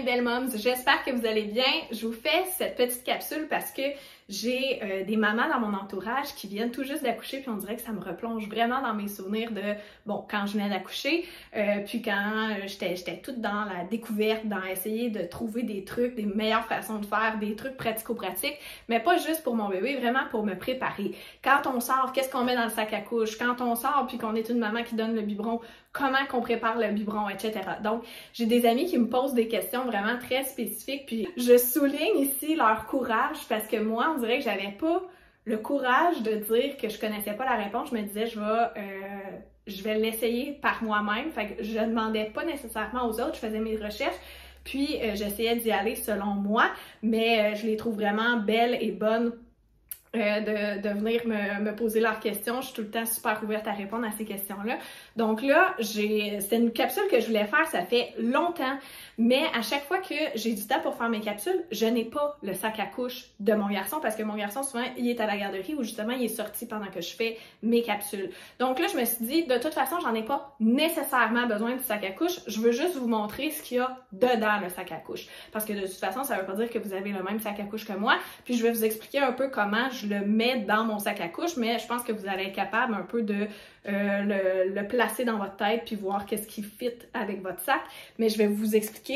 belles moms, j'espère que vous allez bien. Je vous fais cette petite capsule parce que j'ai des mamans dans mon entourage qui viennent tout juste d'accoucher, puis on dirait que ça me replonge vraiment dans mes souvenirs de, bon, quand je venais d'accoucher, puis quand j'étais toute dans la découverte, dans essayer de trouver des trucs, des meilleures façons de faire, des trucs pratico-pratiques, mais pas juste pour mon bébé, vraiment pour me préparer. Quand on sort, qu'est-ce qu'on met dans le sac à couche? Quand on sort, puis qu'on est une maman qui donne le biberon, comment qu'on prépare le biberon, etc. Donc, j'ai des amis qui me posent des questions vraiment très spécifiques, puis je souligne ici leur courage parce que moi, on dirait que j'avais pas le courage de dire que je connaissais pas la réponse. Je me disais, je vais l'essayer par moi-même. Fait que je demandais pas nécessairement aux autres, je faisais mes recherches, puis j'essayais d'y aller selon moi, mais je les trouve vraiment belles et bonnes de venir me poser leurs questions. Je suis tout le temps super ouverte à répondre à ces questions-là. Donc là, c'est une capsule que je voulais faire, ça fait longtemps, mais à chaque fois que j'ai du temps pour faire mes capsules, je n'ai pas le sac à couche de mon garçon parce que mon garçon, souvent, il est à la garderie ou justement, il est sorti pendant que je fais mes capsules. Donc là, je me suis dit, de toute façon, j'en ai pas nécessairement besoin du sac à couche. Je veux juste vous montrer ce qu'il y a dedans le sac à couche. Parce que de toute façon, ça veut pas dire que vous avez le même sac à couche que moi. Puis je vais vous expliquer un peu comment je le mets dans mon sac à couche, mais je pense que vous allez être capable un peu de le placer dans votre tête puis voir qu'est-ce qui fit avec votre sac. Mais je vais vous expliquer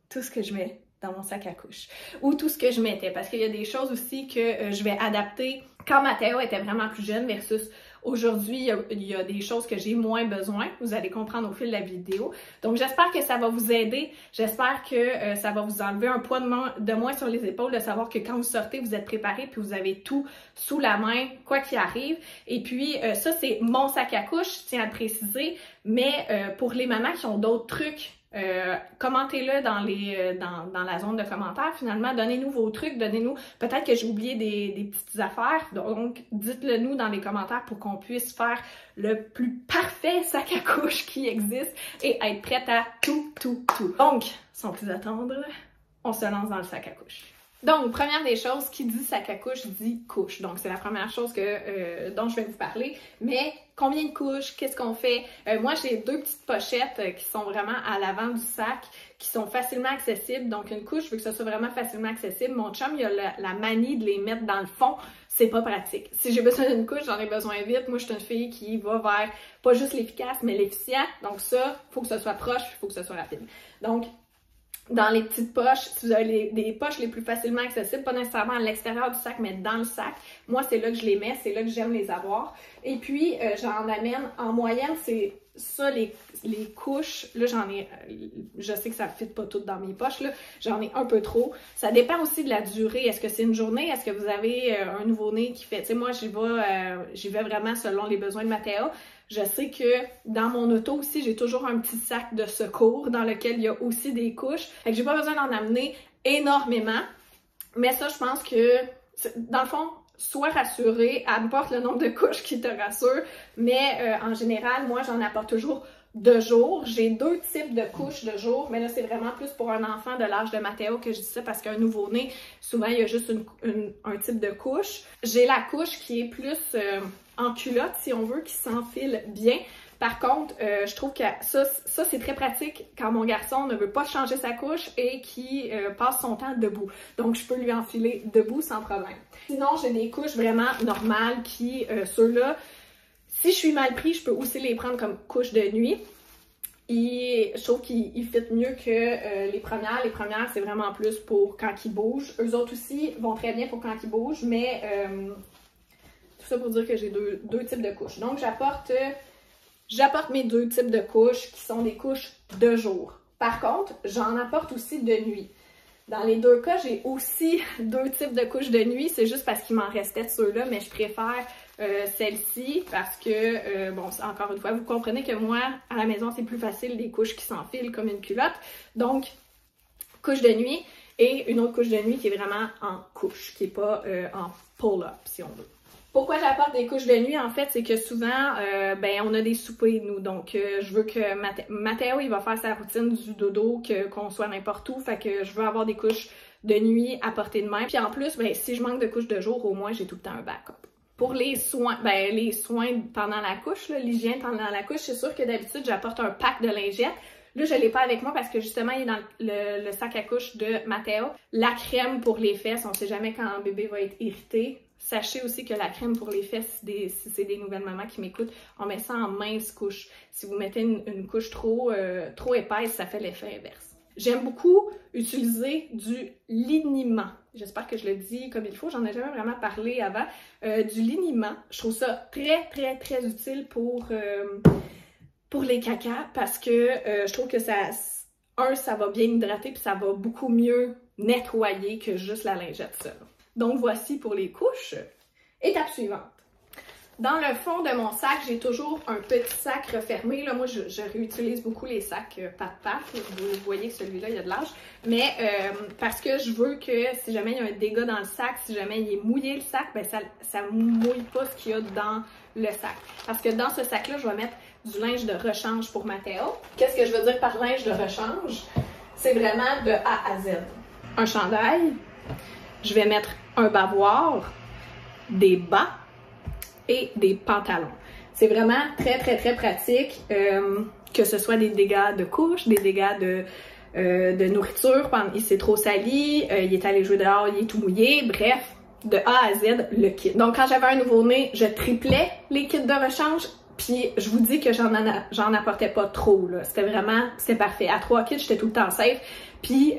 tout ce que je mets dans mon sac à couche ou tout ce que je mettais parce qu'il y a des choses aussi que je vais adapter quand Mathéo était vraiment plus jeune versus aujourd'hui, il y a des choses que j'ai moins besoin. Vous allez comprendre au fil de la vidéo. Donc, j'espère que ça va vous aider. J'espère que ça va vous enlever un poids de moins sur les épaules, de savoir que quand vous sortez, vous êtes préparé puis vous avez tout sous la main, quoi qu'il arrive. Et puis, ça, c'est mon sac à couche, je tiens à le préciser. Mais pour les mamans qui ont d'autres trucs, commentez-le dans la zone de commentaires. Finalement, donnez-nous vos trucs, donnez-nous, peut-être que j'ai oublié des petites affaires, donc dites-le nous dans les commentaires pour qu'on puisse faire le plus parfait sac à couche qui existe et être prête à tout. Donc, sans plus attendre, on se lance dans le sac à couche. Donc, première des choses, qui dit sac à couche dit couche. Donc, c'est la première chose dont je vais vous parler. Mais combien de couches? Qu'est-ce qu'on fait? Moi, j'ai deux petites pochettes qui sont vraiment à l'avant du sac, qui sont facilement accessibles. Donc, une couche, je veux que ce soit vraiment facilement accessible. Mon chum, il a la manie de les mettre dans le fond. C'est pas pratique. Si j'ai besoin d'une couche, j'en ai besoin vite. Moi, je suis une fille qui va vers pas juste l'efficace, mais l'efficient. Donc ça, il faut que ce soit proche, il faut que ce soit rapide. Donc, dans les petites poches, si vous avez des poches les plus facilement accessibles, pas nécessairement à l'extérieur du sac, mais dans le sac, moi, c'est là que je les mets, c'est là que j'aime les avoir. Et puis, j'en amène, en moyenne, c'est ça, les couches, là, je sais que ça ne fit pas toutes dans mes poches, là, j'en ai un peu trop. Ça dépend aussi de la durée. Est-ce que c'est une journée? Est-ce que vous avez un nouveau-né qui fait, tu sais, moi, j'y vais vraiment selon les besoins de Mathéo. Je sais que dans mon auto aussi, j'ai toujours un petit sac de secours dans lequel il y a aussi des couches. Fait que j'ai pas besoin d'en amener énormément. Mais ça, je pense que, dans le fond, sois rassuré, apporte le nombre de couches qui te rassure. Mais en général, moi, j'en apporte toujours de jour. J'ai deux types de couches de jour, mais là, c'est vraiment plus pour un enfant de l'âge de Mathéo que je dis ça parce qu'un nouveau-né, souvent, il y a juste un type de couche. J'ai la couche qui est plus en culotte, si on veut, qui s'enfile bien. Par contre, je trouve que ça c'est très pratique quand mon garçon ne veut pas changer sa couche et qui passe son temps debout. Donc, je peux lui enfiler debout sans problème. Sinon, j'ai des couches vraiment normales qui, ceux-là, si je suis mal pris, je peux aussi les prendre comme couche de nuit. Et je trouve qu'ils fit mieux que les premières. Les premières, c'est vraiment plus pour quand ils bougent. Eux autres aussi vont très bien pour quand ils bougent, mais tout ça pour dire que j'ai deux types de couches. Donc, j'apporte mes deux types de couches qui sont des couches de jour. Par contre, j'en apporte aussi de nuit. Dans les deux cas, j'ai aussi deux types de couches de nuit. C'est juste parce qu'il m'en restait de ceux-là, mais je préfère celle-ci parce que, bon, encore une fois, vous comprenez que moi, à la maison, c'est plus facile des couches qui s'enfilent comme une culotte. Donc, couche de nuit et une autre couche de nuit qui est vraiment en couche, qui n'est pas en pull-up, si on veut. Pourquoi j'apporte des couches de nuit, en fait, c'est que souvent, on a des soupers, nous. Donc, je veux que Mathéo, il va faire sa routine du dodo, qu'on soit n'importe où. Fait que je veux avoir des couches de nuit à portée de main. Puis en plus, si je manque de couches de jour, au moins, j'ai tout le temps un backup. Pour les soins, les soins pendant la couche, l'hygiène pendant la couche, c'est sûr que d'habitude, j'apporte un pack de lingettes. Là, je l'ai pas avec moi parce que justement, il est dans le sac à couche de Matteo. La crème pour les fesses, on sait jamais quand un bébé va être irrité. Sachez aussi que la crème pour les fesses, si c'est des nouvelles mamans qui m'écoutent, on met ça en mince couche. Si vous mettez une couche trop épaisse, ça fait l'effet inverse. J'aime beaucoup utiliser du liniment. J'espère que je le dis comme il faut, j'en ai jamais vraiment parlé avant. Du liniment, je trouve ça très utile pour les cacas parce que je trouve que ça va bien hydrater puis ça va beaucoup mieux nettoyer que juste la lingette seule. Donc voici pour les couches. Étape suivante. Dans le fond de mon sac, j'ai toujours un petit sac refermé. Là, moi, je réutilise beaucoup les sacs pat-pat. Vous voyez que celui-là, il y a de l'âge. Mais parce que je veux que si jamais il y a un dégât dans le sac, si jamais il est mouillé le sac, ben ça mouille pas ce qu'il y a dans le sac. Parce que dans ce sac-là, je vais mettre du linge de rechange pour Matteo. Qu'est-ce que je veux dire par linge de rechange? C'est vraiment de A à Z. Un chandail, je vais mettre un bavoir, des bas et des pantalons. C'est vraiment très pratique, que ce soit des dégâts de couche, des dégâts de nourriture, il s'est trop sali, il est allé jouer dehors, il est tout mouillé, bref, de A à Z, le kit. Donc quand j'avais un nouveau-né, je triplais les kits de rechange, puis je vous dis que j'en apportais pas trop, là. C'était parfait. À 3 kits, j'étais tout le temps safe. Puis,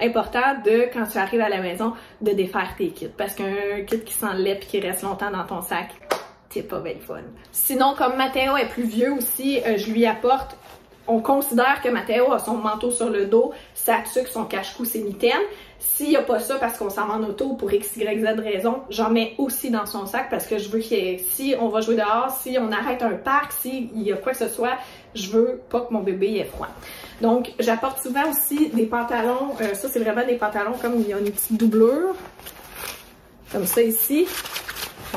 important quand tu arrives à la maison, de défaire tes kits. Parce qu'un kit qui s'enlève et qui reste longtemps dans ton sac, c'est pas bien fun. Sinon, comme Matteo est plus vieux aussi, je lui apporte, on considère que Matteo a son manteau sur le dos, sa tuque, son cache-cou, ses mitaines. S'il n'y a pas ça parce qu'on s'en va en auto pour x, y, z raison, j'en mets aussi dans son sac parce que je veux si on va jouer dehors, si on arrête un parc, s'il y a quoi que ce soit, je veux pas que mon bébé ait froid. Donc, j'apporte souvent aussi des pantalons, ça c'est vraiment des pantalons comme il y a une petite doublure, comme ça ici.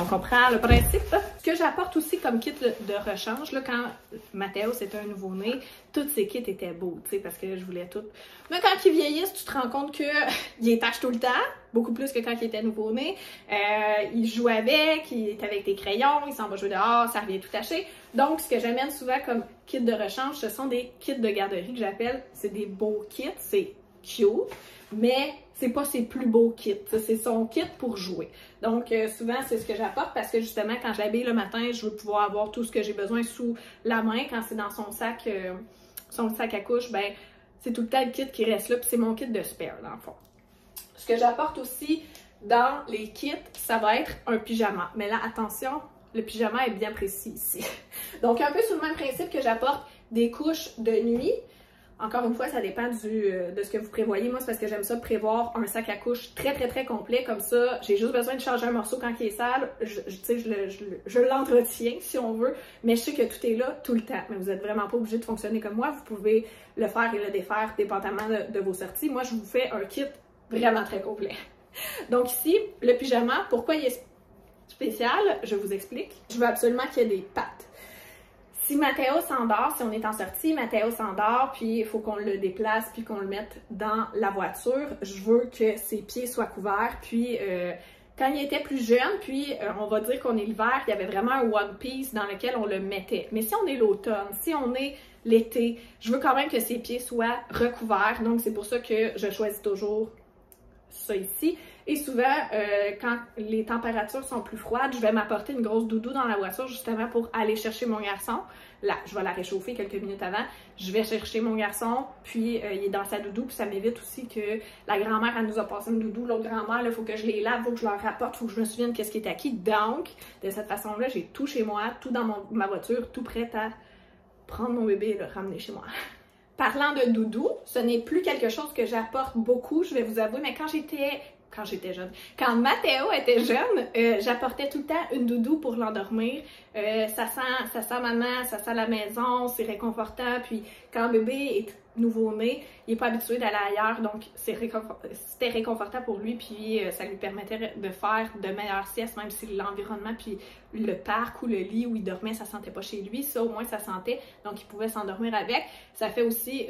On comprend le principe. Ce que j'apporte aussi comme kit de rechange, là, quand Matteo c'était un nouveau-né, tous ces kits étaient beaux, tu sais, parce que je voulais tout. Mais quand ils vieillissent, tu te rends compte qu'il les tâche tout le temps, beaucoup plus que quand il était nouveau-né. Il joue avec, il est avec tes crayons, il s'en va jouer dehors, ça revient tout taché. Donc, ce que j'amène souvent comme kit de rechange, ce sont des kits de garderie que j'appelle, c'est des beaux kits, c'est cute, mais c'est pas ses plus beaux kits, c'est son kit pour jouer. Donc souvent c'est ce que j'apporte parce que justement quand je l'habille le matin, je veux pouvoir avoir tout ce que j'ai besoin sous la main. Quand c'est dans son sac à couche, ben c'est tout le temps le kit qui reste là, puis c'est mon kit de spare dans le fond. Ce que j'apporte aussi dans les kits, ça va être un pyjama. Mais là attention, le pyjama est bien précis ici. Donc un peu sur le même principe que j'apporte des couches de nuit. Encore une fois, ça dépend de ce que vous prévoyez. Moi, c'est parce que j'aime ça prévoir un sac à couche très complet. Comme ça, j'ai juste besoin de changer un morceau quand il est sale. Je l'entretiens, si on veut. Mais je sais que tout est là tout le temps. Mais vous n'êtes vraiment pas obligé de fonctionner comme moi. Vous pouvez le faire et le défaire dépendamment de vos sorties. Moi, je vous fais un kit vraiment très complet. Donc ici, le pyjama, pourquoi il est spécial? Je vous explique. Je veux absolument qu'il y ait des pattes. Si Matteo s'endort, si on est en sortie, Matteo s'endort, puis il faut qu'on le déplace, puis qu'on le mette dans la voiture. Je veux que ses pieds soient couverts, puis quand il était plus jeune, puis on va dire qu'on est l'hiver, il y avait vraiment un one piece dans lequel on le mettait. Mais si on est l'automne, si on est l'été, je veux quand même que ses pieds soient recouverts, donc c'est pour ça que je choisis toujours ça ici. Et souvent, quand les températures sont plus froides, je vais m'apporter une grosse doudou dans la voiture justement pour aller chercher mon garçon. Là, je vais la réchauffer quelques minutes avant. Je vais chercher mon garçon, puis il est dans sa doudou, puis ça m'évite aussi que la grand-mère, elle nous a passé une doudou. L'autre grand-mère, il faut que je les lave, il faut que je leur rapporte, il faut que je me souvienne qu'est-ce qui est acquis. Donc, de cette façon-là, j'ai tout chez moi, tout dans ma voiture, tout prêt à prendre mon bébé et le ramener chez moi. Parlant de doudou, ce n'est plus quelque chose que j'apporte beaucoup, je vais vous avouer, mais quand j'étais jeune. Quand Matteo était jeune, j'apportais tout le temps une doudou pour l'endormir. Ça sent maman, ça sent la maison, c'est réconfortant. Puis quand le bébé est nouveau-né, il n'est pas habitué d'aller ailleurs, donc c'était réconfortant pour lui. Puis ça lui permettait de faire de meilleures siestes, même si l'environnement, puis le parc ou le lit où il dormait, ça sentait pas chez lui. Ça, au moins, ça sentait. Donc, il pouvait s'endormir avec. Ça fait aussi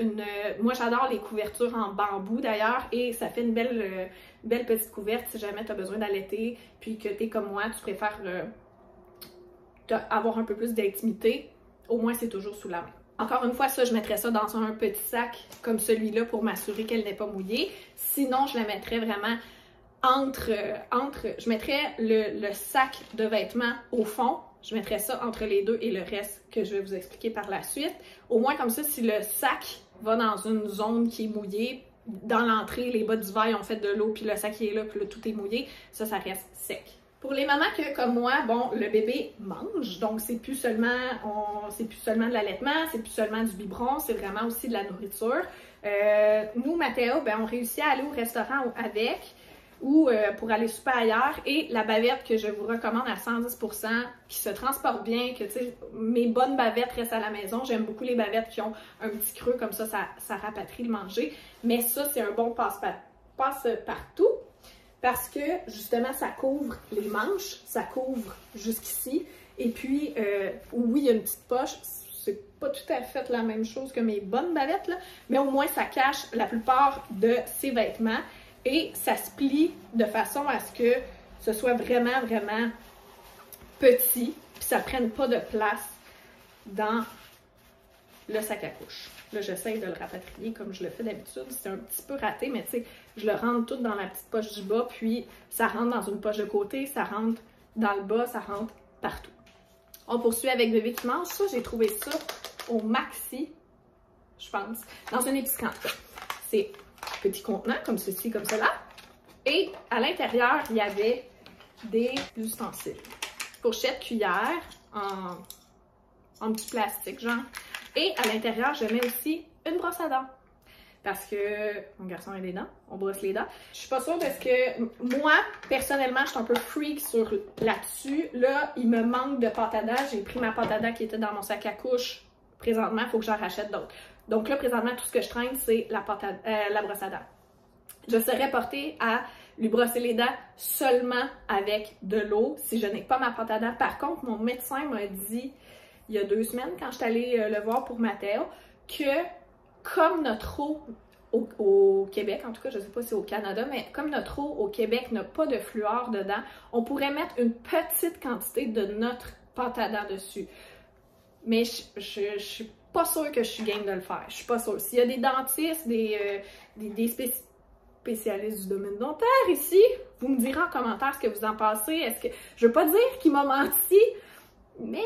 moi, j'adore les couvertures en bambou, d'ailleurs, et ça fait une belle petite couverte si jamais tu as besoin d'allaiter, puis que tu es comme moi, tu préfères avoir un peu plus d'intimité. Au moins, c'est toujours sous la main. Encore une fois, ça, je mettrais ça dans un petit sac comme celui-là pour m'assurer qu'elle n'est pas mouillée. Sinon, je la mettrais vraiment je mettrais le sac de vêtements au fond. Je mettrais ça entre les deux et le reste que je vais vous expliquer par la suite. Au moins, comme ça, si le sac va dans une zone qui est mouillée, dans l'entrée, les bas du verre, ils ont fait de l'eau, puis le sac est là, puis là, tout est mouillé, ça reste sec. Pour les mamans que, comme moi, bon, le bébé mange, donc c'est plus seulement de l'allaitement, c'est plus seulement du biberon, c'est vraiment aussi de la nourriture. Nous, Mathéo, ben, on réussit à aller au restaurant avec, ou pour aller souper ailleurs, et la bavette que je vous recommande à 110%, qui se transporte bien, que tu sais, mes bonnes bavettes restent à la maison. J'aime beaucoup les bavettes qui ont un petit creux, comme ça rapatrie le manger. Mais ça, c'est un bon passe-partout, parce que justement, ça couvre les manches, ça couvre jusqu'ici, et puis, oui, il y a une petite poche. C'est pas tout à fait la même chose que mes bonnes bavettes, là, mais au moins, ça cache la plupart de ses vêtements. Et ça se plie de façon à ce que ce soit vraiment, vraiment petit, puis ça ne prenne pas de place dans le sac à couche. Là, j'essaie de le rapatrier comme je le fais d'habitude. C'est un petit peu raté, mais tu sais, je le rentre tout dans la petite poche du bas, puis ça rentre dans une poche de côté, ça rentre dans le bas, ça rentre partout. On poursuit avec bébé qui mange. Ça, j'ai trouvé ça au Maxi, je pense, dans une épicerie. C'est petit contenant, comme ceci, comme cela. Et à l'intérieur, il y avait des ustensiles. Fourchette, cuillère, en petit plastique, genre. Et à l'intérieur, je mets aussi une brosse à dents. Parce que mon garçon a des dents, on brosse les dents. Je suis pas sûre parce que moi, personnellement, je suis un peu freak là-dessus. Là, il me manque de pâte à dents. J'ai pris ma pâte à dents qui était dans mon sac à couche. Présentement, il faut que j'en rachète d'autres. Donc là, présentement, tout ce que je traîne, c'est la brosse à dents. Je serais portée à lui brosser les dents seulement avec de l'eau si je n'ai pas ma pâte à dents. Par contre, mon médecin m'a dit, il y a 2 semaines, quand je suis allée le voir pour Mathéo, que comme notre eau au Québec, en tout cas, je ne sais pas si c'est au Canada, mais comme notre eau au Québec n'a pas de fluor dedans, on pourrait mettre une petite quantité de notre pâte à dents dessus. Mais je suis pas sûre que je suis game de le faire. Je suis pas sûre. S'il y a des dentistes, des spécialistes du domaine dentaire ici, vous me direz en commentaire ce que vous en pensez. Est-ce que je veux pas dire qu'il m'a menti, mais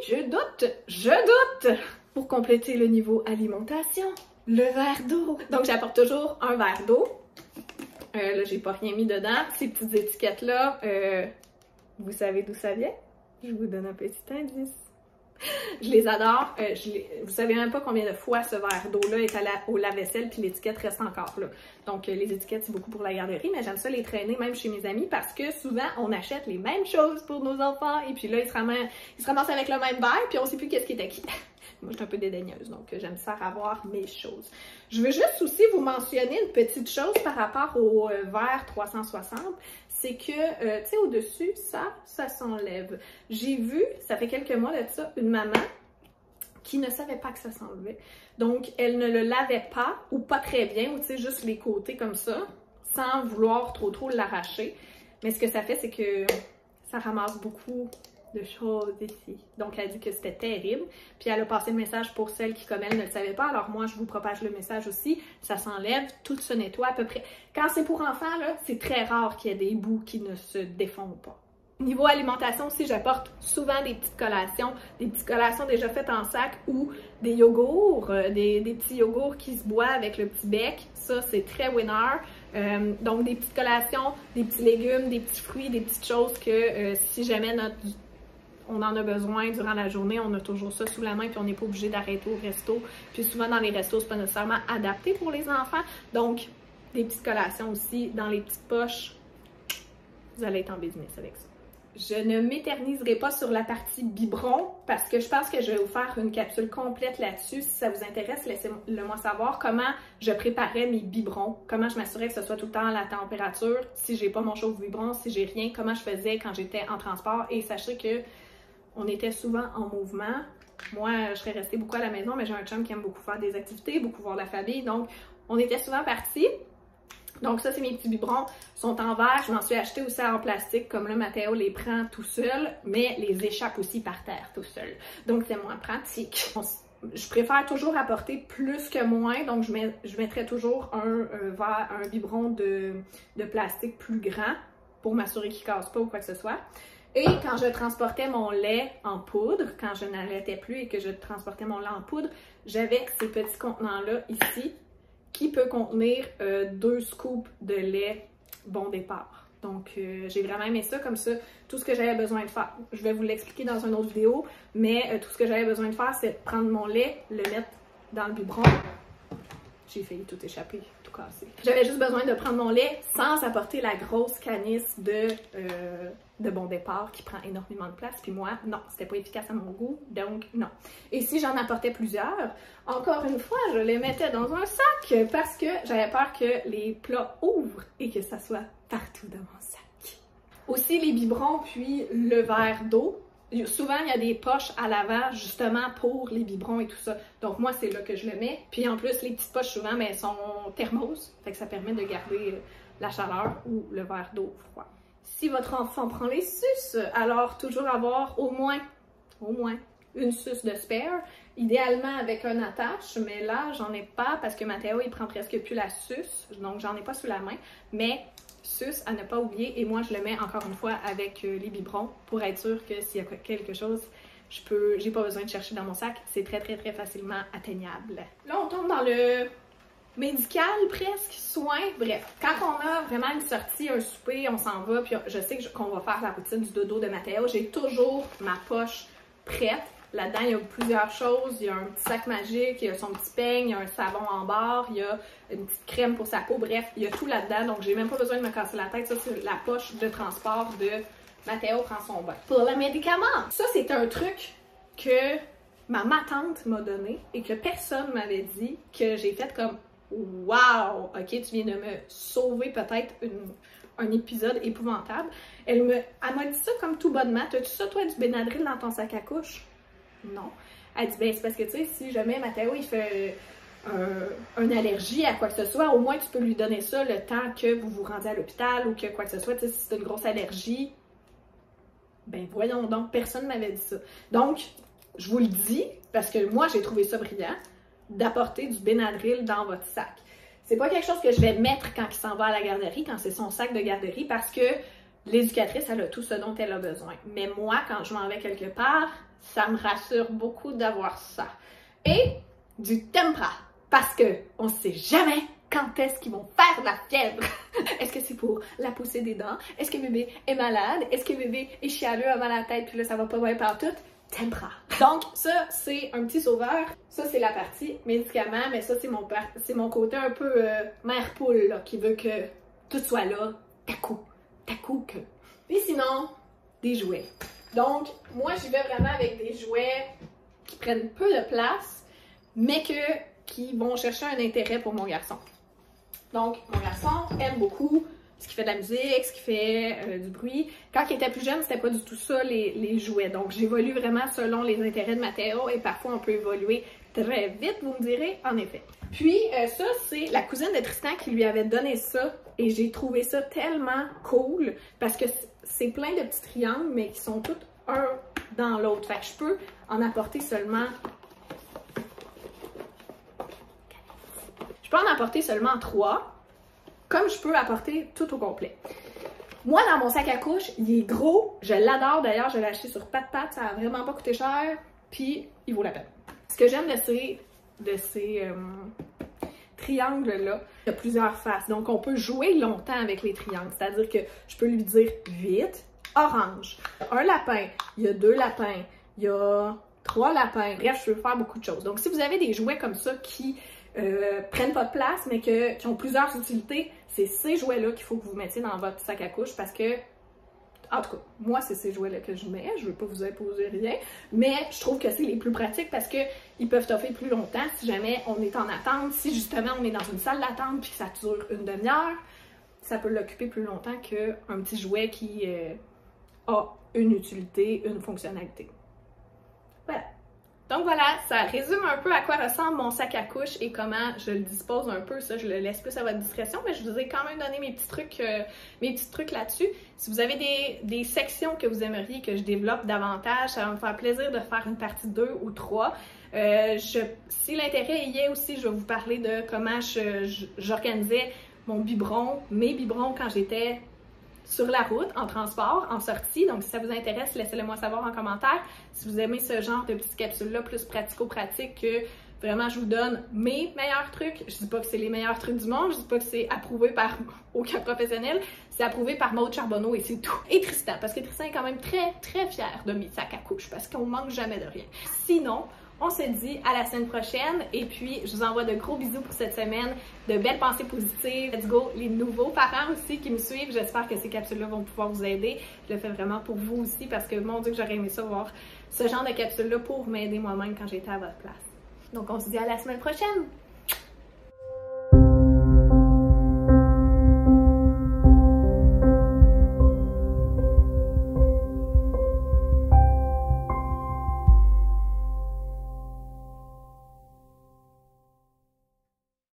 je doute. Pour compléter le niveau alimentation, le verre d'eau. Donc j'apporte toujours un verre d'eau. Là, j'ai pas rien mis dedans. Ces petites étiquettes-là, vous savez d'où ça vient? Je vous donne un petit indice. Je les adore. Vous savez même pas combien de fois ce verre d'eau-là est au lave-vaisselle, puis l'étiquette reste encore là. Donc, les étiquettes, c'est beaucoup pour la garderie, mais j'aime ça les traîner même chez mes amis parce que souvent, on achète les mêmes choses pour nos enfants et puis là, ils se ramassent avec le même verre, puis on sait plus qu'est-ce qui est acquis. Moi, je suis un peu dédaigneuse, donc j'aime ça avoir mes choses. Je veux juste aussi vous mentionner une petite chose par rapport au verre 360. C'est que, tu sais, au-dessus, ça s'enlève. J'ai vu, ça fait quelques mois de ça, une maman qui ne savait pas que ça s'enlevait. Donc, elle ne le lavait pas, ou pas très bien, ou tu sais, juste les côtés comme ça, sans vouloir trop l'arracher. Mais ce que ça fait, c'est que ça ramasse beaucoup de choses ici. Donc, elle a dit que c'était terrible. Puis, elle a passé le message pour celles qui, comme elle, ne le savaient pas. Alors, moi, je vous propage le message aussi. Ça s'enlève, tout se nettoie à peu près. Quand c'est pour enfants, là, c'est très rare qu'il y ait des bouts qui ne se défont pas. Niveau alimentation aussi, j'apporte souvent des petites collations déjà faites en sac ou des yogourts, des petits yogourts qui se boivent avec le petit bec. Ça, c'est très winner. Donc, des petites collations, des petits légumes, des petits fruits, des petites choses que si jamais on en a besoin durant la journée, on a toujours ça sous la main, puis on n'est pas obligé d'arrêter au resto. Puis souvent, dans les restos, c'est pas nécessairement adapté pour les enfants. Donc, des petites collations aussi dans les petites poches. Vous allez être en business avec ça. Je ne m'éterniserai pas sur la partie biberon parce que je pense que je vais vous faire une capsule complète là-dessus. Si ça vous intéresse, laissez-le moi savoir comment je préparais mes biberons, comment je m'assurais que ce soit tout le temps à la température, si j'ai pas mon chauffe-biberon, si j'ai rien, comment je faisais quand j'étais en transport. Et sachez que on était souvent en mouvement. Moi, je serais restée beaucoup à la maison, mais j'ai un chum qui aime beaucoup faire des activités, beaucoup voir la famille. Donc, on était souvent partis. Donc ça, c'est mes petits biberons. Ils sont en verre. Je m'en suis acheté aussi en plastique. Comme là, Mathéo les prend tout seul, mais les échappe aussi par terre tout seul. Donc, c'est moins pratique. je préfère toujours apporter plus que moins, donc je mettrais toujours un biberon de plastique plus grand pour m'assurer qu'il ne casse pas ou quoi que ce soit. Et quand je transportais mon lait en poudre, quand je n'allaitais plus et que je transportais mon lait en poudre, j'avais ces petits contenants-là ici qui peut contenir 2 scoops de lait bon départ. Donc, j'ai vraiment aimé ça. Comme ça, tout ce que j'avais besoin de faire, je vais vous l'expliquer dans une autre vidéo, mais tout ce que j'avais besoin de faire, c'est de prendre mon lait, le mettre dans le biberon. J'ai failli tout échapper, tout casser. J'avais juste besoin de prendre mon lait sans apporter la grosse canisse de bon départ qui prend énormément de place. Puis moi, non, c'était pas efficace à mon goût, donc non. Et si j'en apportais plusieurs, encore une fois, je les mettais dans un sac parce que j'avais peur que les plats ouvrent et que ça soit partout dans mon sac. Aussi, les biberons puis le verre d'eau. Souvent, il y a des poches à l'avant, justement, pour les biberons et tout ça. Donc, moi, c'est là que je le mets. Puis, en plus, les petites poches, souvent, mais elles sont thermos. Fait que ça permet de garder la chaleur ou le verre d'eau froid. Si votre enfant prend les suces, alors toujours avoir au moins une suce de spare. Idéalement avec un attache, mais là, j'en ai pas parce que Mathéo, il prend presque plus la suce. Donc, j'en ai pas sous la main. Mais suce à ne pas oublier, et moi je le mets encore une fois avec les biberons pour être sûr que s'il y a quelque chose, j'ai pas besoin de chercher dans mon sac, c'est très facilement atteignable. Là on tombe dans le médical presque, soin, bref. Quand on a vraiment une sortie, un souper, on s'en va, puis je sais qu'on va faire la routine du dodo de Mathéo, j'ai toujours ma poche prête. Là-dedans, il y a plusieurs choses. Il y a un petit sac magique, il y a son petit peigne, il y a un savon en barre, il y a une petite crème pour sa peau. Bref, il y a tout là-dedans. Donc, j'ai même pas besoin de me casser la tête. Ça, c'est la poche de transport de Mathéo prend son bain. Pour le médicament, ça, c'est un truc que ma tante m'a donné et que personne m'avait dit, que j'ai fait comme « Wow! OK, tu viens de me sauver peut-être un épisode épouvantable. » Elle m'a dit ça comme tout bonnement. « T'as-tu ça, toi, du Benadryl dans ton sac à couche? » Non. Elle dit, ben c'est parce que, tu sais, si jamais Mathéo, il fait une allergie à quoi que ce soit, au moins, tu peux lui donner ça le temps que vous vous rendiez à l'hôpital ou que quoi que ce soit. Tu sais, si c'est une grosse allergie, ben voyons donc, personne ne m'avait dit ça. Donc, je vous le dis, parce que moi, j'ai trouvé ça brillant, d'apporter du Benadryl dans votre sac. C'est pas quelque chose que je vais mettre quand il s'en va à la garderie, quand c'est son sac de garderie, parce que l'éducatrice, elle a tout ce dont elle a besoin. Mais moi, quand je m'en vais quelque part, ça me rassure beaucoup d'avoir ça. Et du Tempra, parce que on ne sait jamais quand est-ce qu'ils vont faire de la fièvre. Est-ce que c'est pour la poussée des dents? Est-ce que bébé est malade? Est-ce que bébé est chialeux, a mal à la tête, puis là, ça va pas bien partout? Tempra. Donc, ça, c'est un petit sauveur. Ça, c'est la partie médicaments, mais ça, c'est mon côté un peu mère poule, là, qui veut que tout soit là, d'un coup que. Et sinon, des jouets. Donc, moi, j'y vais vraiment avec des jouets qui prennent peu de place, mais qui vont chercher un intérêt pour mon garçon. Donc, mon garçon aime beaucoup ce qui fait de la musique, ce qui fait du bruit. Quand il était plus jeune, c'était pas du tout ça, les jouets. Donc, j'évolue vraiment selon les intérêts de Mathéo et parfois, on peut évoluer très vite, vous me direz, en effet. Puis, ça, c'est la cousine de Tristan qui lui avait donné ça et j'ai trouvé ça tellement cool parce que c'est plein de petits triangles, mais qui sont tous un dans l'autre. Fait que je peux en apporter seulement... Je peux en apporter seulement 3, comme je peux apporter tout au complet. Moi, dans mon sac à couche, il est gros. Je l'adore. D'ailleurs, je l'ai acheté sur Pat, ça a vraiment pas coûté cher. Puis, il vaut la peine. Ce que j'aime de ces triangles-là, il y a plusieurs faces. Donc, on peut jouer longtemps avec les triangles. C'est-à-dire que je peux lui dire vite, orange, un lapin, il y a 2 lapins, il y a 3 lapins. Bref, je peux faire beaucoup de choses. Donc, si vous avez des jouets comme ça qui prennent pas de place, mais qui ont plusieurs utilités, c'est ces jouets-là qu'il faut que vous mettiez dans votre sac à couche parce que, en tout cas, moi, c'est ces jouets-là que je mets. Je veux pas vous imposer rien, mais je trouve que c'est les plus pratiques parce qu'ils peuvent toffer plus longtemps si jamais on est en attente. Si justement on est dans une salle d'attente puis que ça dure une demi-heure, ça peut l'occuper plus longtemps qu'un petit jouet qui a une utilité, une fonctionnalité. Voilà. Donc voilà, ça résume un peu à quoi ressemble mon sac à couche et comment je le dispose un peu. Ça, je le laisse plus à votre discrétion, mais je vous ai quand même donné mes petits trucs là-dessus. Si vous avez des sections que vous aimeriez que je développe davantage, ça va me faire plaisir de faire une partie 2 ou 3. Si l'intérêt y est aussi, je vais vous parler de comment j'organisais mes biberons quand j'étais sur la route, en transport, en sortie. Donc, si ça vous intéresse, laissez-le moi savoir en commentaire. Si vous aimez ce genre de petites capsules-là, plus pratico-pratiques, que vraiment je vous donne mes meilleurs trucs. Je dis pas que c'est les meilleurs trucs du monde, je dis pas que c'est approuvé par aucun professionnel, c'est approuvé par Maude Charbonneau et c'est tout. Et Tristan, parce que Tristan est quand même très, très fier de mes sacs à couche, parce qu'on manque jamais de rien. Sinon, on se dit à la semaine prochaine et puis je vous envoie de gros bisous pour cette semaine, de belles pensées positives. Let's go! Les nouveaux parents aussi qui me suivent, j'espère que ces capsules-là vont pouvoir vous aider. Je le fais vraiment pour vous aussi parce que mon Dieu que j'aurais aimé ça voir ce genre de capsules-là pour m'aider moi-même quand j'étais à votre place. Donc on se dit à la semaine prochaine!